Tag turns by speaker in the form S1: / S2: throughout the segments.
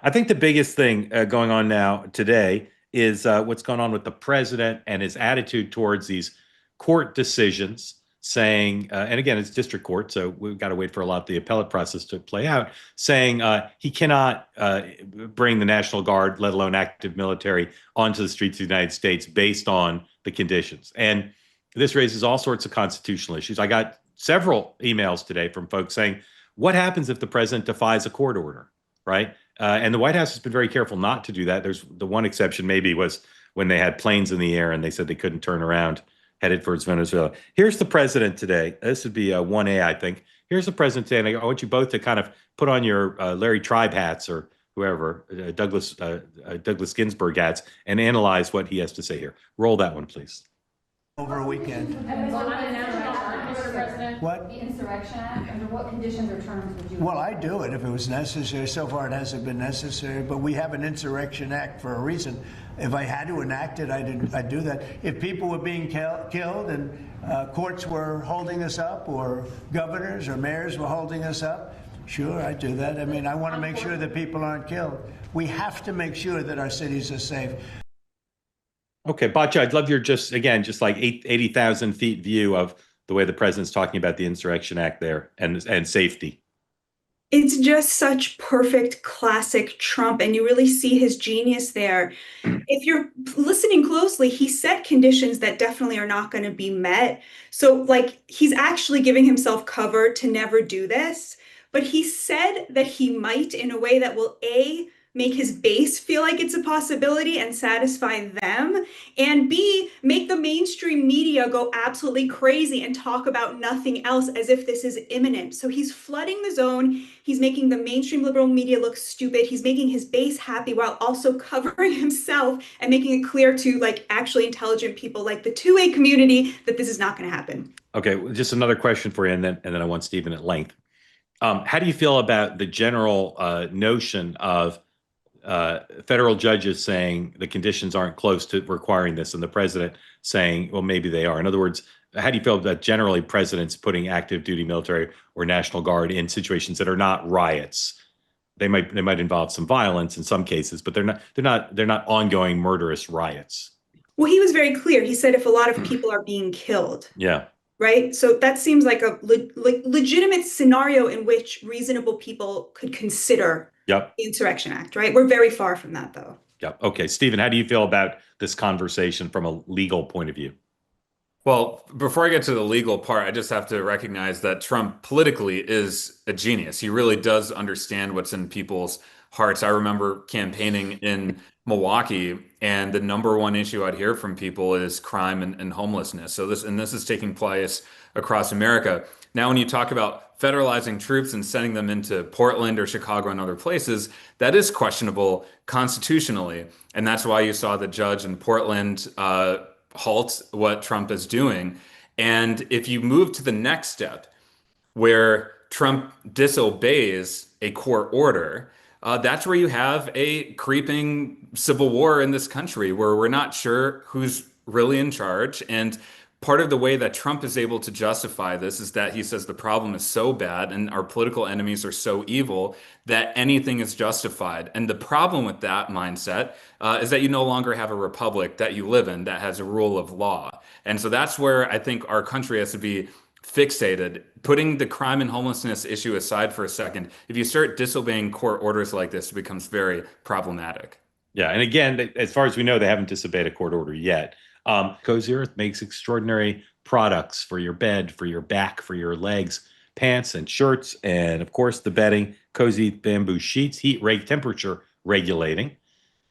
S1: I think the biggest thing going on now today is what's going on with the president and his attitude towards these court decisions, saying, and again, it's district court, so we've got to wait for a lot of the appellate process to play out, saying he cannot bring the National Guard, let alone active military, onto the streets of the United States based on the conditions. And this raises all sorts of constitutional issues. I got several emails today from folks saying, what happens if the president defies a court order, right? And the White House has been very careful not to do that. There's the one exception maybe was when they had planes in the air and they said they couldn't turn around headed towards Venezuela. Here's the president today. This would be 1A, I think. Here's the president today. And I want you both to kind of put on your Larry Tribe hats or whoever, Douglas Ginsburg hats, and analyze what he has to say here. Roll that one, please.
S2: Over a weekend. What?
S3: The Insurrection Act, under what conditions or terms would you?
S2: Well, I'd do it if it was necessary. So far, it hasn't been necessary, but we have an Insurrection Act for a reason. If I had to enact it, I'd do that. If people were being killed and courts were holding us up, or governors or mayors were holding us up, sure, I'd do that. I mean, I want to make sure that people aren't killed. We have to make sure that our cities are safe.
S1: Okay, Batya, I'd love your just like 80,000 feet view of the way the president's talking about the Insurrection Act there and safety.
S4: It's just such perfect classic Trump, and you really see his genius there. If you're listening closely, he set conditions that definitely are not going to be met. So, like, he's actually giving himself cover to never do this, but he said that he might in a way that will, A, make his base feel like it's a possibility and satisfy them, and B, make the mainstream media go absolutely crazy and talk about nothing else as if this is imminent. So he's flooding the zone. He's making the mainstream liberal media look stupid. He's making his base happy while also covering himself and making it clear to like actually intelligent people like the 2A community that this is not going to happen.
S1: Okay, just another question for you, and then I want Stephen at length. How do you feel about the general notion of federal judges saying the conditions aren't close to requiring this, and the president saying, well, maybe they are? In other words, how do you feel about generally presidents putting active duty military or National Guard in situations that are not riots? They might involve some violence in some cases, but they're not ongoing murderous riots.
S4: Well, he was very clear. He said if a lot of people are being killed.
S1: Yeah.
S4: Right. So that seems like a legitimate scenario in which reasonable people could consider the Insurrection Act. Right. We're very far from that, though.
S1: Yep. Okay. Stephen, how do you feel about this conversation from a legal point of view?
S5: Well, before I get to the legal part, I just have to recognize that Trump politically is a genius. He really does understand what's in people's hearts. I remember campaigning in Milwaukee, and the number one issue I'd hear from people is crime and homelessness. So this is taking place across America. Now, when you talk about federalizing troops and sending them into Portland or Chicago and other places, that is questionable constitutionally. And that's why you saw the judge in Portland halt what Trump is doing. And if you move to the next step, where Trump disobeys a court order, that's where you have a creeping civil war in this country, where we're not sure who's really in charge. And part of the way that Trump is able to justify this is that he says the problem is so bad and our political enemies are so evil that anything is justified. And the problem with that mindset is that you no longer have a republic that you live in that has a rule of law. And so that's where I think our country has to be fixated. Putting the crime and homelessness issue aside for a second, if you start disobeying court orders like this, it becomes very problematic.
S1: Yeah. And again, as far as we know, they haven't disobeyed a court order yet. Cozy Earth makes extraordinary products for your bed, for your back, for your legs, pants and shirts, and of course the bedding. Cozy bamboo sheets, temperature regulating,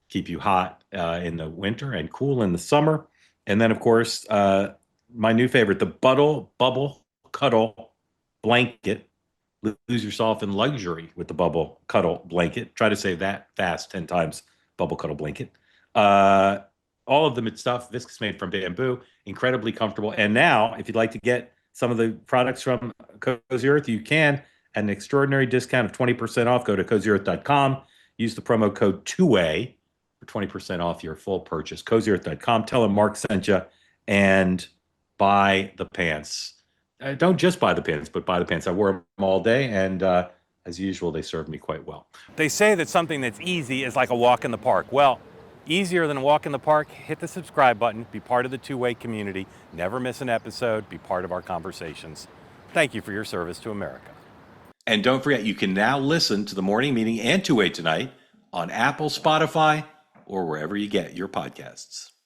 S1: keep you hot in the winter and cool in the summer. And then of course, my new favorite, the Bubble Cuddle Blanket. Lose yourself in luxury with the Bubble Cuddle Blanket. Try to say that fast 10 times, Bubble Cuddle Blanket. All of them, it's stuff, viscose made from bamboo, incredibly comfortable. And now, if you'd like to get some of the products from Cozy Earth, you can at an extraordinary discount of 20% off. Go to cozyearth.com. Use the promo code 2A for 20% off your full purchase. Cozyearth.com. Tell them Mark sent you, and buy the pants. Don't just buy the pants, but buy the pants. I wore them all day, and as usual, they served me quite well.
S6: They say that something that's easy is like a walk in the park. Well, easier than a walk in the park, hit the subscribe button, be part of the two-way community, never miss an episode, be part of our conversations. Thank you for your service to America.
S1: And don't forget, you can now listen to the morning meeting and Two-Way Tonight on Apple, Spotify, or wherever you get your podcasts.